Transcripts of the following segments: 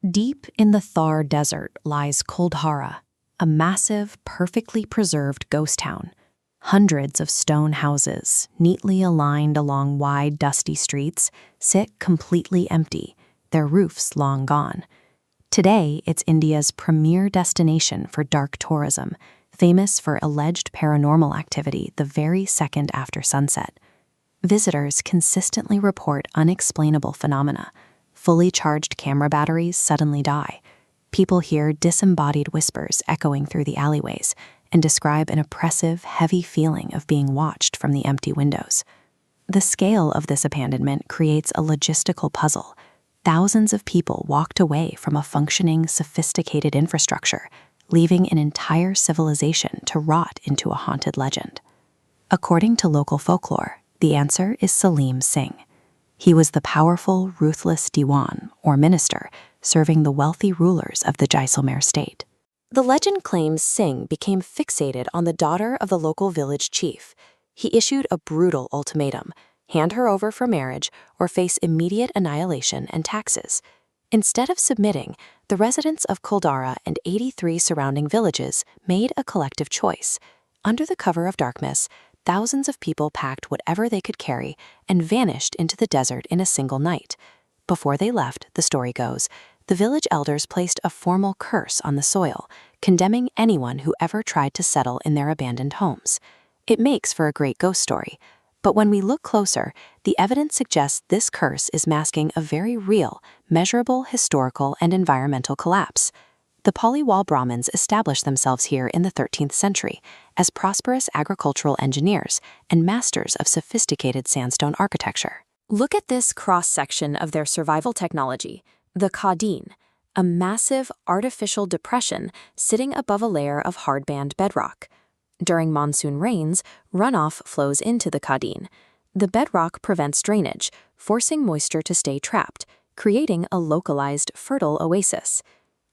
Deep in the Thar Desert lies Kuldhara, a massive, perfectly preserved ghost town. Hundreds of stone houses, neatly aligned along wide, dusty streets, sit completely empty, their roofs long gone. Today, it's India's premier destination for dark tourism, famous for alleged paranormal activity the very second after sunset. Visitors consistently report unexplainable phenomena. Fully charged camera batteries suddenly die. People hear disembodied whispers echoing through the alleyways and describe an oppressive, heavy feeling of being watched from the empty windows. The scale of this abandonment creates a logistical puzzle. Thousands of people walked away from a functioning, sophisticated infrastructure, leaving an entire civilization to rot into a haunted legend. According to local folklore, the answer is Salim Singh. He was the powerful, ruthless Diwan, or minister, serving the wealthy rulers of the Jaisalmer state. The legend claims Singh became fixated on the daughter of the local village chief. He issued a brutal ultimatum: hand her over for marriage or face immediate annihilation and taxes. Instead of submitting, the residents of Kuldhara and 83 surrounding villages made a collective choice. Under the cover of darkness, thousands of people packed whatever they could carry and vanished into the desert in a single night. Before they left, the story goes, the village elders placed a formal curse on the soil, condemning anyone who ever tried to settle in their abandoned homes. It makes for a great ghost story, but when we look closer, the evidence suggests this curse is masking a very real, measurable historical and environmental collapse. The Paliwal Brahmins established themselves here in the 13th century as prosperous agricultural engineers and masters of sophisticated sandstone architecture. Look at this cross-section of their survival technology, the Kadin, a massive artificial depression sitting above a layer of hardband bedrock. During monsoon rains, runoff flows into the Kadin. The bedrock prevents drainage, forcing moisture to stay trapped, creating a localized, fertile oasis.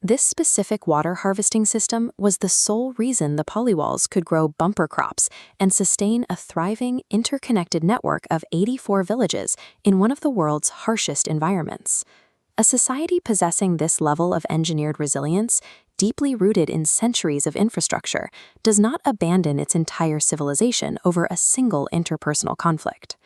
This specific water harvesting system was the sole reason the Paliwals could grow bumper crops and sustain a thriving, interconnected network of 84 villages in one of the world's harshest environments. A society possessing this level of engineered resilience, deeply rooted in centuries of infrastructure, does not abandon its entire civilization over a single interpersonal conflict.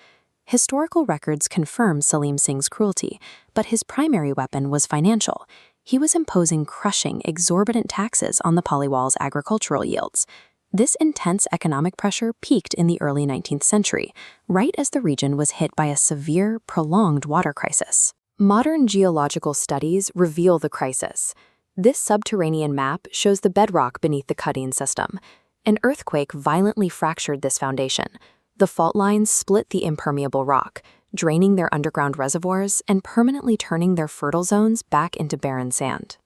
Historical records confirm Salim Singh's cruelty, but his primary weapon was financial. He was imposing crushing, exorbitant taxes on the Paliwals' agricultural yields. This intense economic pressure peaked in the early 19th century, right as the region was hit by a severe, prolonged water crisis. Modern geological studies reveal the crisis. This subterranean map shows the bedrock beneath the Kadin system. An earthquake violently fractured this foundation. The fault lines split the impermeable rock, draining their underground reservoirs and permanently turning their fertile zones back into barren sand.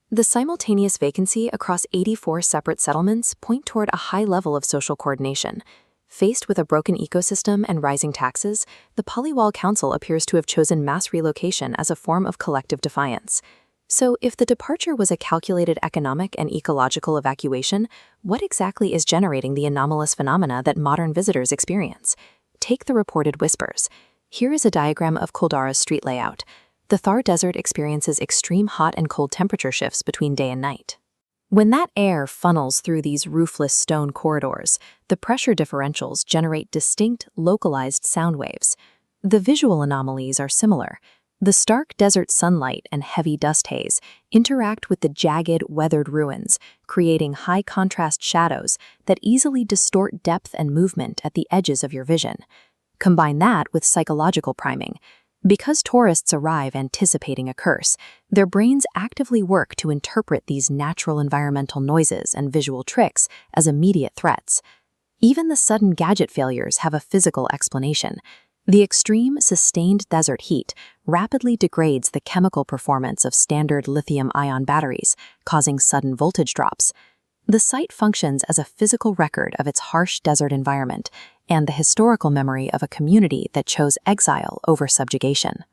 The simultaneous vacancy across 84 separate settlements point toward a high level of social coordination. Faced with a broken ecosystem and rising taxes, the Paliwal Council appears to have chosen mass relocation as a form of collective defiance. So, if the departure was a calculated economic and ecological evacuation, what exactly is generating the anomalous phenomena that modern visitors experience? Take the reported whispers. Here is a diagram of Kuldhara's street layout. The Thar Desert experiences extreme hot and cold temperature shifts between day and night. When that air funnels through these roofless stone corridors, the pressure differentials generate distinct, localized sound waves. The visual anomalies are similar. The stark desert sunlight and heavy dust haze interact with the jagged, weathered ruins, creating high-contrast shadows that easily distort depth and movement at the edges of your vision. Combine that with psychological priming. Because tourists arrive anticipating a curse, their brains actively work to interpret these natural environmental noises and visual tricks as immediate threats. Even the sudden gadget failures have a physical explanation. The extreme, sustained desert heat rapidly degrades the chemical performance of standard lithium-ion batteries, causing sudden voltage drops. The site functions as a physical record of its harsh desert environment and the historical memory of a community that chose exile over subjugation.